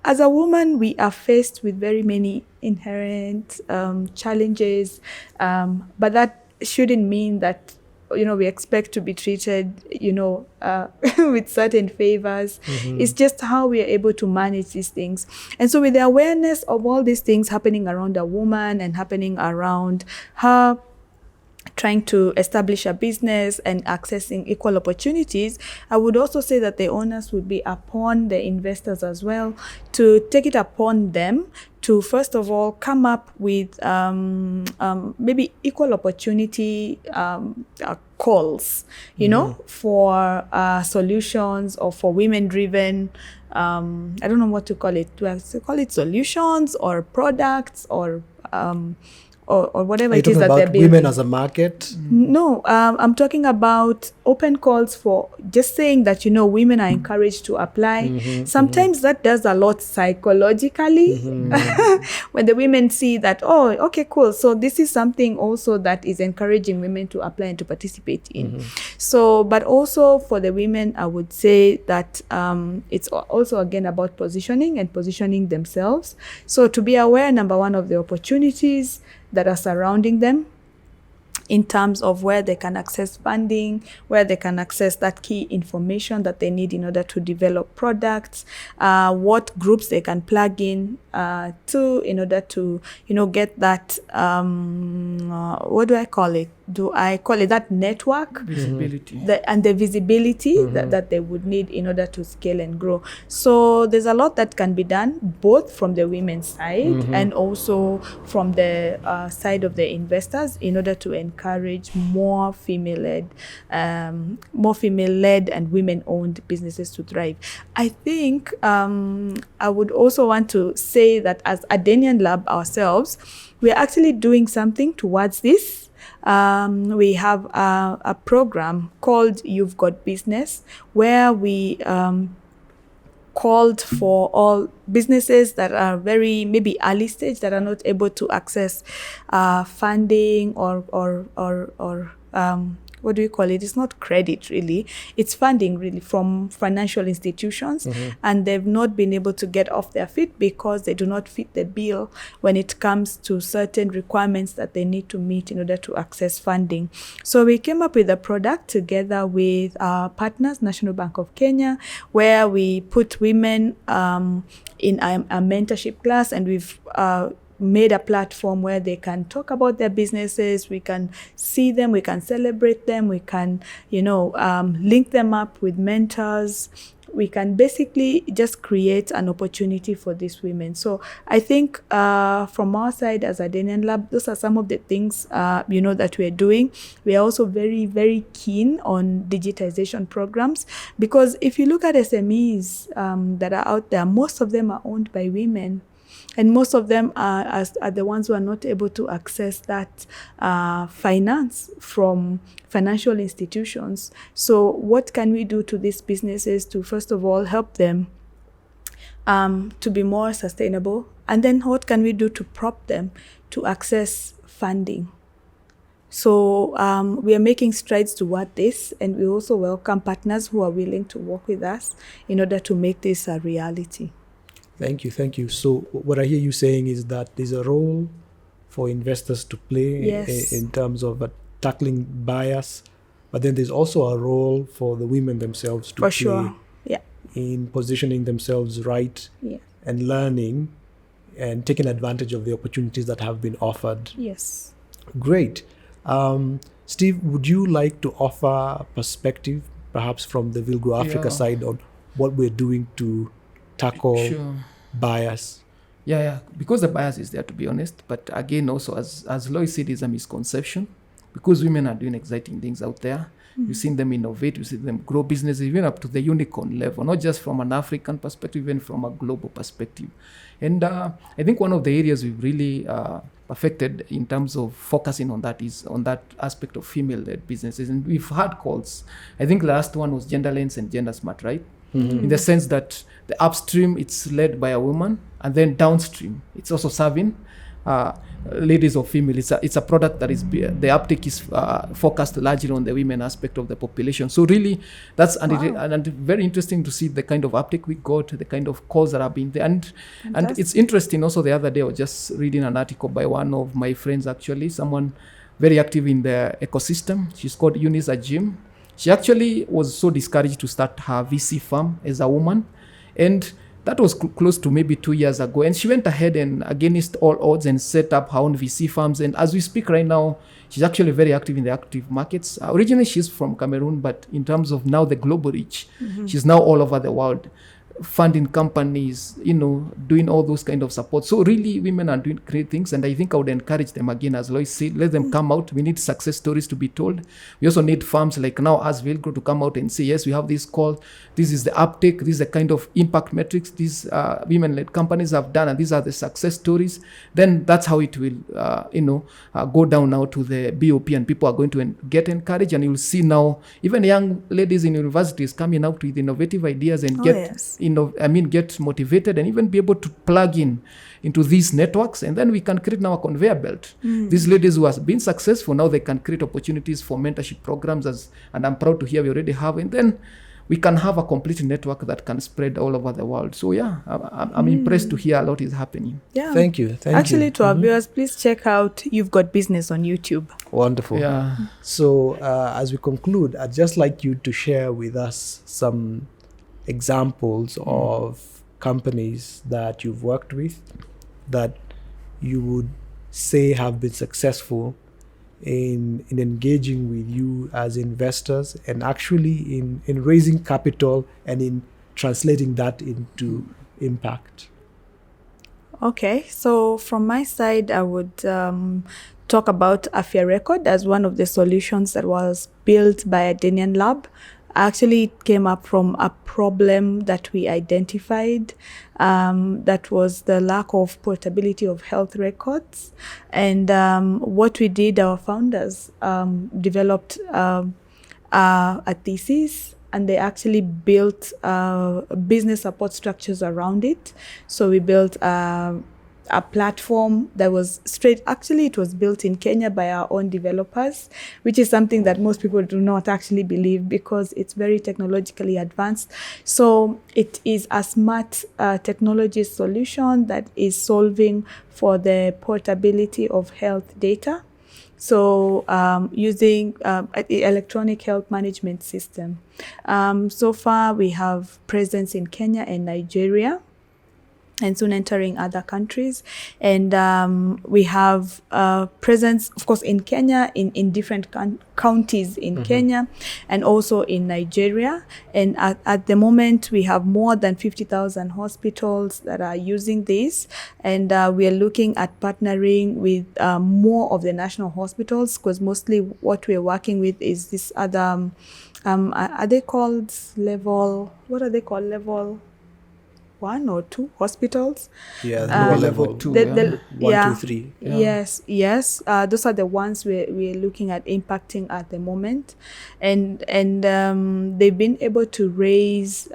As a woman, we are faced with very many inherent challenges, but that shouldn't mean that we expect to be treated, with certain favors. It's just how we are able to manage these things. And so with the awareness of all these things happening around a woman and happening around her trying to establish a business and accessing equal opportunities, I would also say that the onus would be upon the investors as well to take it upon them to, first of all, come up with maybe equal opportunity calls, for solutions or for women-driven, I don't know what to call it. Do I call it solutions or products or whatever it is that they're building? Women as a market? No, I'm talking about open calls for just saying that, women are encouraged to apply. Sometimes that does a lot psychologically. When the women see that, oh, okay, cool. So this is something also that is encouraging women to apply and to participate in. So, but also for the women, I would say that it's also, again, about positioning and positioning themselves. So to be aware, number one, of the opportunities that are surrounding them in terms of where they can access funding, where they can access that key information that they need in order to develop products, what groups they can plug in in order to, get that, what do I call it? Do I call it that network? Visibility. And the visibility that they would need in order to scale and grow. So there's a lot that can be done, both from the women's side and also from the side of the investors, in order to encourage more female-led and women-owned businesses to thrive. I think I would also want to say that as Adanian Lab ourselves, we are actually doing something towards this. We have a program called You've Got Business, where we called for all businesses that are very maybe early stage, that are not able to access funding or what do you call it? It's not credit really. It's funding really from financial institutions, and they've not been able to get off their feet because they do not fit the bill when it comes to certain requirements that they need to meet in order to access funding. So we came up with a product together with our partners, National Bank of Kenya, where we put women in a mentorship class, and we've made a platform where they can talk about their businesses. We can see them, we can celebrate them, we can, link them up with mentors. We can basically just create an opportunity for these women. So I think from our side as Adanian Lab, those are some of the things, that we're doing. We are also very, very keen on digitization programs, because if you look at SMEs that are out there, most of them are owned by women. And most of them are the ones who are not able to access that finance from financial institutions. So what can we do to these businesses to, first of all, help them to be more sustainable? And then what can we do to prop them to access funding? So we are making strides toward this, and we also welcome partners who are willing to work with us in order to make this a reality. Thank you. So what I hear you saying is that there's a role for investors to play in terms of tackling bias, but then there's also a role for the women themselves to play in positioning themselves right and learning and taking advantage of the opportunities that have been offered. Yes. Great. Steve, would you like to offer a perspective, perhaps from the Villgro Africa side, on what we're doing to tackle bias? Because the bias is there, to be honest, but again, also as Loise said, is a misconception, because women are doing exciting things out there. You've seen them innovate, you've seen them grow businesses even up to the unicorn level, not just from an African perspective, even from a global perspective. And I think one of the areas we've really perfected in terms of focusing on that is on that aspect of female-led businesses. And we've had calls. I think the last one was Genderlens and Gender Smart, right? In the sense that the upstream, it's led by a woman, and then downstream, it's also serving ladies or female. It's a product that is, the uptake is focused largely on the women aspect of the population. So really, that's and very interesting to see the kind of uptake we got, the kind of calls that have been there. And it's interesting also, the other day I was just reading an article by one of my friends, actually, someone very active in the ecosystem. She's called Eunice Ajim. She actually was so discouraged to start her VC firm as a woman. And that was close to maybe 2 years ago. And she went ahead and against all odds and set up her own VC firms. And as we speak right now, she's actually very active in the active markets. Originally, she's from Cameroon, but in terms of now the global reach, she's now all over the world, funding companies, doing all those kind of support. So really, women are doing great things, and I think I would encourage them again, as Loise said, let them come out. We need success stories to be told. We also need firms like now as Villgro to come out and say, yes, we have this call. This is the uptake. This is the kind of impact metrics these women-led companies have done, and these are the success stories. Then that's how it will, go down now to the BOP, and people are going to get encouraged, and you'll see now even young ladies in universities coming out with innovative ideas and get motivated and even be able to plug into these networks, and then we can create now a conveyor belt. These ladies who have been successful, now they can create opportunities for mentorship programs, and I'm proud to hear we already have, and then we can have a complete network that can spread all over the world. So yeah, I'm impressed to hear a lot is happening. Yeah. Thank you. Actually, to our viewers, please check out You've Got Business on YouTube. Wonderful. Yeah. So as we conclude, I'd just like you to share with us some examples of companies that you've worked with that you would say have been successful in engaging with you as investors, and actually in raising capital and in translating that into impact. Okay, so from my side, I would talk about Afya Record as one of the solutions that was built by Adanian Lab. Actually, it came up from a problem that we identified, that was the lack of portability of health records. And what we did, our founders developed a thesis, and they actually built business support structures around it. So we built a platform that was it was built in Kenya by our own developers, which is something that most people do not actually believe because it's very technologically advanced. So it is a smart technology solution that is solving for the portability of health data. So using electronic health management system. So far we have presence in Kenya and Nigeria, and soon entering other countries. And we have presence, of course, in Kenya, in different counties in Kenya, and also in Nigeria. And at the moment, we have more than 50,000 hospitals that are using this. And we are looking at partnering with more of the national hospitals, because mostly what we're working with is this other, are they called level 1 or 2 hospitals? Yeah, level 2. 1, 2, 3. Yeah. Yes. Those are the ones we're looking at impacting at the moment, and they've been able to raise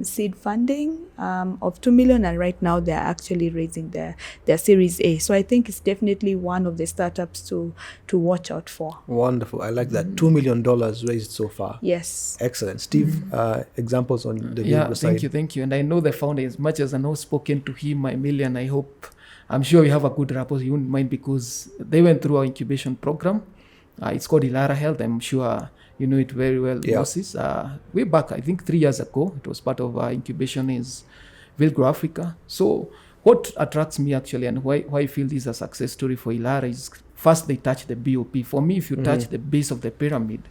seed funding of 2 million, and right now they're actually raising their Series A. So I think it's definitely one of the startups to watch out for. Wonderful. I like that. $2 million raised so far. Yes. Excellent. Steve, examples on the Villgro side. Thank you. And I know the founder, as much as I know spoken to him a million, I'm sure we have a good rapport. You wouldn't mind, because they went through our incubation program. It's called Ilara Health. I'm sure you know it very well, Moses. Way back, I think 3 years ago, it was part of our incubation is Villgro Africa. So what attracts me actually, and why I feel this is a success story for Ilara, is first they touch the BOP. For me, if you touch the base of the pyramid,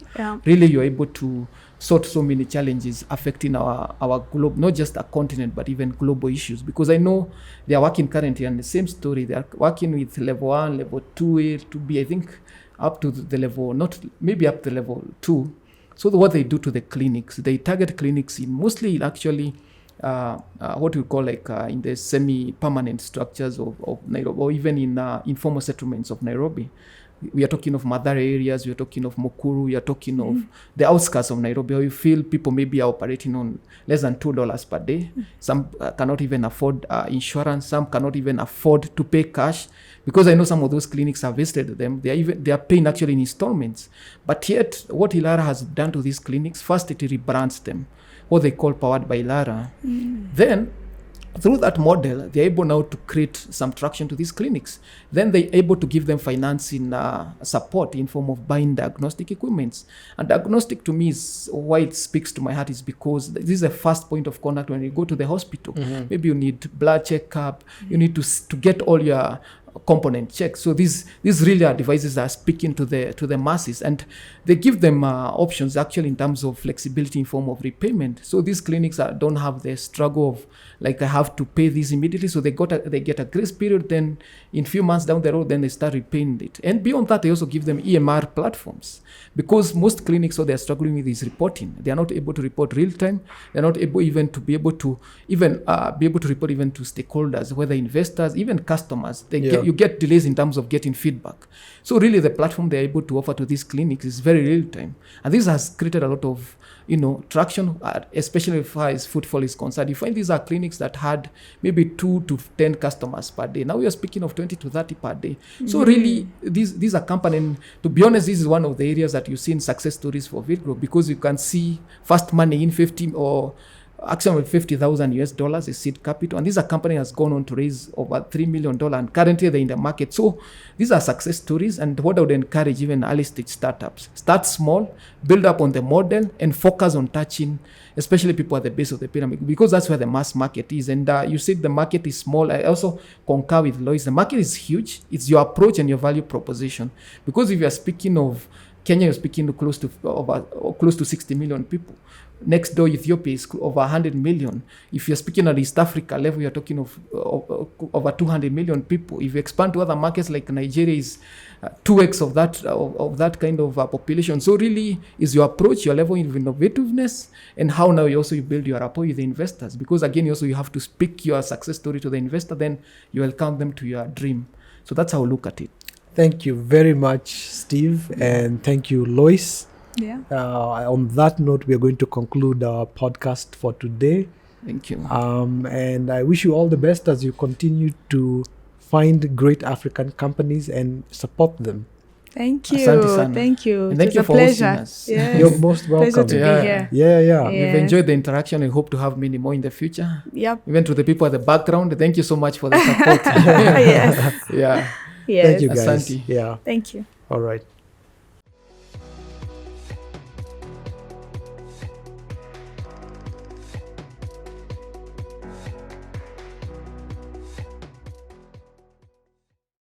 really you're able to sort so many challenges affecting our globe, not just a continent, but even global issues. Because I know they are working currently on the same story. They are working with level 1, level 2A, 2B, I think up to the level, not maybe up to level 2. So what they do to the clinics, they target clinics in mostly actually what we call in the semi-permanent structures of Nairobi, or even in informal settlements of Nairobi. We are talking of Mathare areas, we are talking of Mukuru, we are talking of the outskirts of Nairobi, where you feel people maybe are operating on less than $2 per day. Some cannot even afford insurance, some cannot even afford to pay cash, because I know some of those clinics have visited them. They are paying actually in installments. But yet, what Ilara has done to these clinics, first it rebrands them, what they call Powered by Ilara. Then, through that model, they're able now to create some traction to these clinics. Then they're able to give them financing support in form of buying diagnostic equipments. And diagnostic to me is why it speaks to my heart, is because this is a first point of contact when you go to the hospital. Maybe you need blood checkup, you need to get all your component checks. So these really are devices that are speaking to the masses, and they give them options actually in terms of flexibility in form of repayment. So these clinics don't have the struggle of like I have to pay this immediately. So they get a grace period. Then in few months down the road, then they start repaying it. And beyond that, they also give them EMR platforms, because most clinics, what they're struggling with is reporting. They are not able to report real time. They're not able even to be able to report even to stakeholders, whether investors, even customers. You get delays in terms of getting feedback. So really the platform they're able to offer to these clinics is very real time. And this has created a lot of traction, especially as far as footfall is concerned. You find these are clinics that had maybe 2 to 10 customers per day. Now we are speaking of 20 to 30 per day. So really, these are companies, and to be honest, this is one of the areas that you see in success stories for Villgro, because you can see fast money in 50 or actually $50,000 is seed capital, and this company has gone on to raise over $3 million, and currently they're in the market. So these are success stories, and what I would encourage even early stage startups: start small, build up on the model, and focus on touching especially people at the base of the pyramid, because that's where the mass market is. And you said the market is small. I also concur with Loise. The market is huge. It's your approach and your value proposition, because if you're speaking of Kenya, you're speaking to close to 60 million people. Next door, Ethiopia is over 100 million. If you're speaking at East Africa level, you're talking of over 200 million people. If you expand to other markets like Nigeria, is 2x of that kind of population. So really, is your approach, your level of innovativeness, and how now you build your rapport with the investors. Because again, you have to speak your success story to the investor, then you welcome them to your dream. So that's how I look at it. Thank you very much, Steve, and thank you, Loise. Yeah. On that note, we are going to conclude our podcast for today. Thank you. And I wish you all the best as you continue to find great African companies and support them. Thank you. Asante sana. Thank you. And thank you for pleasure. hosting us. Yes. You're most welcome. Pleasure to be here. Yeah. We've enjoyed the interaction. I hope to have many more in the future. Yep. Even to the people at the background, thank you so much for the support. Yes. Yeah. Yes. Thank you, guys. Asante. Yeah. Thank you. All right.